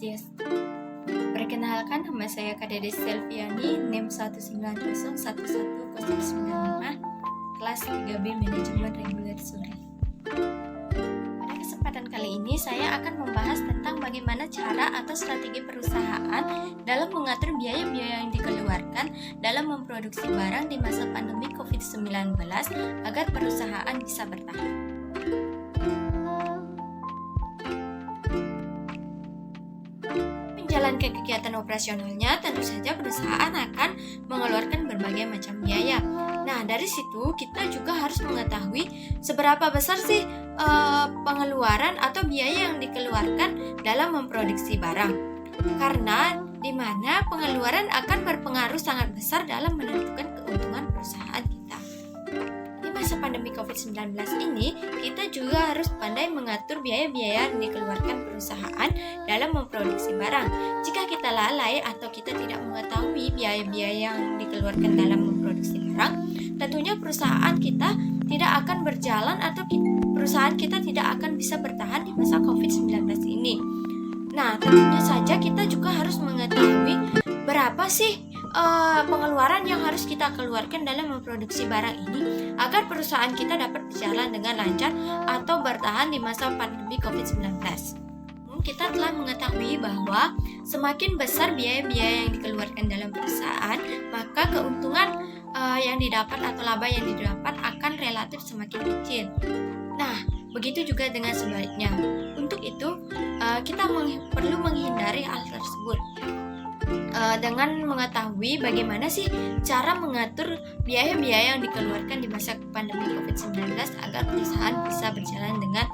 Podcast. Perkenalkan, nama saya Kadede Selviani, NIM 190111095, kelas 3B Manajemen Reguler Suri. Pada kesempatan kali ini, saya akan membahas tentang bagaimana cara atau strategi perusahaan dalam mengatur biaya-biaya yang dikeluarkan dalam memproduksi barang di masa pandemi COVID-19 agar perusahaan bisa bertahan. Menjalankan kegiatan operasionalnya, tentu saja perusahaan akan mengeluarkan berbagai macam biaya. Nah, dari situ kita juga harus mengetahui seberapa besar sih pengeluaran atau biaya yang dikeluarkan dalam memproduksi barang. Karena di mana pengeluaran akan berpengaruh sangat besar dalam menentukan keuntungan perusahaan kita. Di masa pandemi COVID-19 ini, kita juga harus pandai mengatur biaya-biaya yang dikeluarkan perusahaan dalam memproduksi barang. Jika kita lalai atau kita tidak mengetahui biaya-biaya yang dikeluarkan dalam memproduksi barang, tentunya perusahaan kita tidak akan berjalan atau perusahaan kita tidak akan bisa bertahan di masa COVID-19 ini. Nah, tentunya saja kita juga harus mengetahui berapa sih pengeluaran yang harus kita keluarkan dalam memproduksi barang ini agar perusahaan kita dapat berjalan dengan lancar atau bertahan di masa pandemi COVID-19. Kita telah mengetahui bahwa semakin besar biaya-biaya yang dikeluarkan dalam perusahaan, maka keuntungan yang didapat atau laba yang didapat akan relatif semakin kecil. Nah, begitu juga dengan sebaliknya. Untuk itu, kita perlu menghindari hal tersebut. Dengan mengetahui bagaimana sih cara mengatur biaya-biaya yang dikeluarkan di masa pandemi COVID-19 agar perusahaan bisa berjalan dengan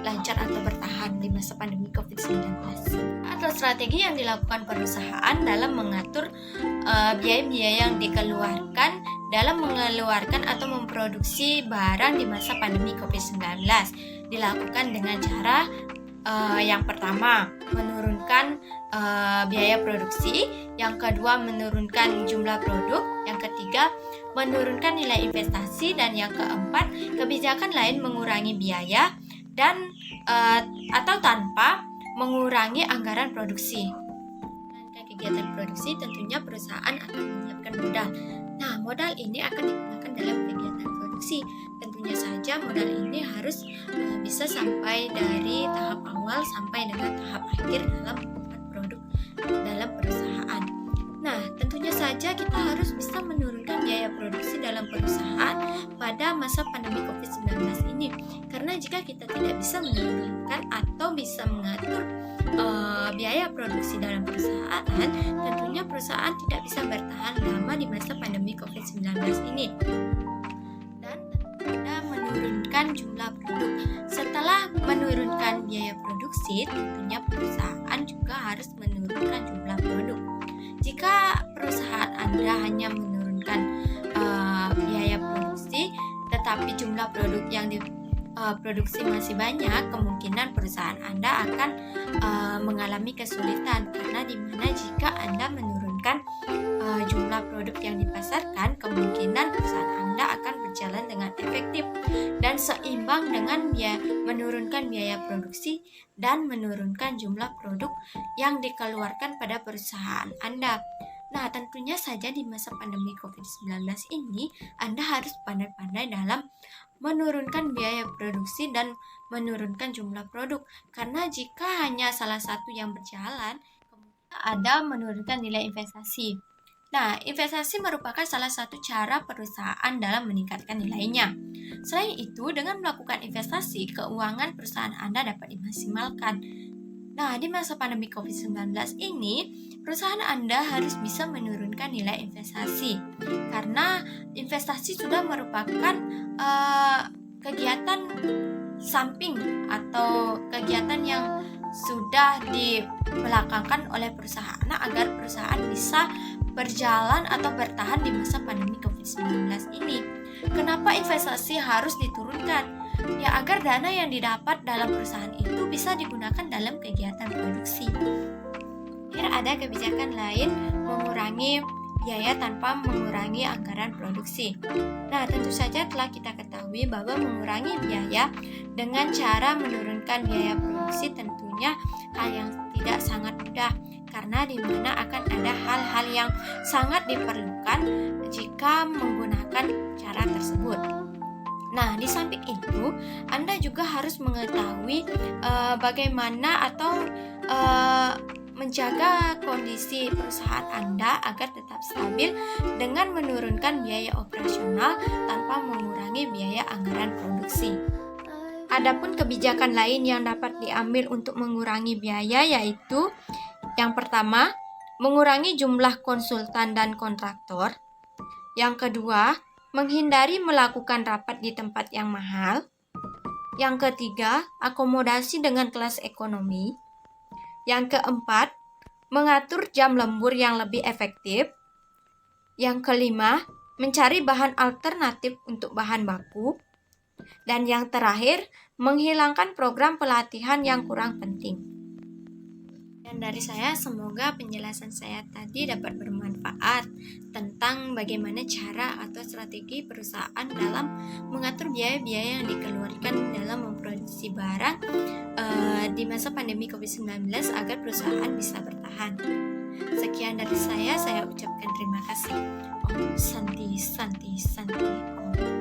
lancar atau bertahan di masa pandemi COVID-19. Atau strategi yang dilakukan perusahaan dalam mengatur biaya-biaya yang dikeluarkan dalam mengeluarkan atau memproduksi barang di masa pandemi COVID-19 dilakukan dengan cara yang pertama, menurunkan biaya produksi. Yang kedua, menurunkan jumlah produk. Yang ketiga, menurunkan nilai investasi. Dan yang keempat, kebijakan lain mengurangi biaya dan atau tanpa mengurangi anggaran produksi. Dan kegiatan produksi tentunya perusahaan akan menyiapkan modal. Nah, modal ini akan digunakan dalam kegiatan produksi. Tentunya saja modal ini harus bisa sampai dari tahap awal sampai dengan tahap akhir dalam membuat produk dalam perusahaan. Nah, tentunya saja kita harus bisa menurunkan biaya produksi dalam perusahaan pada masa pandemi COVID-19 ini. Karena jika kita tidak bisa menurunkan atau bisa mengatur biaya produksi dalam perusahaan, tentunya perusahaan tidak bisa bertahan lama di masa pandemi COVID-19 ini. Menurunkan jumlah produk. Setelah menurunkan biaya produksi, tentunya perusahaan juga harus menurunkan jumlah produk. Jika perusahaan Anda hanya menurunkan biaya produksi, tetapi jumlah produk yang diproduksi masih banyak, kemungkinan perusahaan Anda akan mengalami kesulitan. Karena dimana jika Anda menurunkan jumlah produk yang dipasarkan, kemungkinan perusahaan Anda akan berjalan dengan efektif dan seimbang dengan menurunkan biaya produksi dan menurunkan jumlah produk yang dikeluarkan pada perusahaan Anda. Nah, tentunya saja di masa pandemi COVID-19 ini, Anda harus pandai-pandai dalam menurunkan biaya produksi dan menurunkan jumlah produk. Karena jika hanya salah satu yang berjalan, ada menurunkan nilai investasi. Nah, investasi merupakan salah satu cara perusahaan dalam meningkatkan nilainya. Selain itu, dengan melakukan investasi, keuangan perusahaan Anda dapat dimaksimalkan. Nah, di masa pandemi COVID-19 ini, perusahaan Anda harus bisa menurunkan nilai investasi. Karena investasi sudah merupakan kegiatan samping atau kegiatan yang sudah dibelakangkan oleh perusahaan agar perusahaan bisa berjalan atau bertahan di masa pandemi COVID-19 ini. Kenapa investasi harus diturunkan? Ya, agar dana yang didapat dalam perusahaan itu bisa digunakan dalam kegiatan produksi. Agar ada kebijakan lain mengurangi biaya tanpa mengurangi anggaran produksi. Nah, tentu saja telah kita ketahui bahwa mengurangi biaya dengan cara menurunkan biaya produksi tentunya hal yang tidak sangat mudah, karena di mana akan ada hal-hal yang sangat diperlukan jika menggunakan cara tersebut. Nah, di samping itu, Anda juga harus mengetahui bagaimana atau menjaga kondisi perusahaan Anda agar tetap stabil dengan menurunkan biaya operasional tanpa mengurangi biaya anggaran produksi. Adapun kebijakan lain yang dapat diambil untuk mengurangi biaya yaitu yang pertama, mengurangi jumlah konsultan dan kontraktor. Yang kedua, menghindari melakukan rapat di tempat yang mahal. Yang ketiga, akomodasi dengan kelas ekonomi. Yang keempat, mengatur jam lembur yang lebih efektif. Yang kelima, mencari bahan alternatif untuk bahan baku. Dan yang terakhir, menghilangkan program pelatihan yang kurang penting. Dan dari saya, semoga penjelasan saya tadi dapat bermanfaat tentang bagaimana cara atau strategi perusahaan dalam mengatur biaya-biaya yang dikeluarkan dalam memproduksi barang di masa pandemi COVID-19 agar perusahaan bisa bertahan. Sekian dari saya ucapkan terima kasih. Om Santi Santi Santi Om.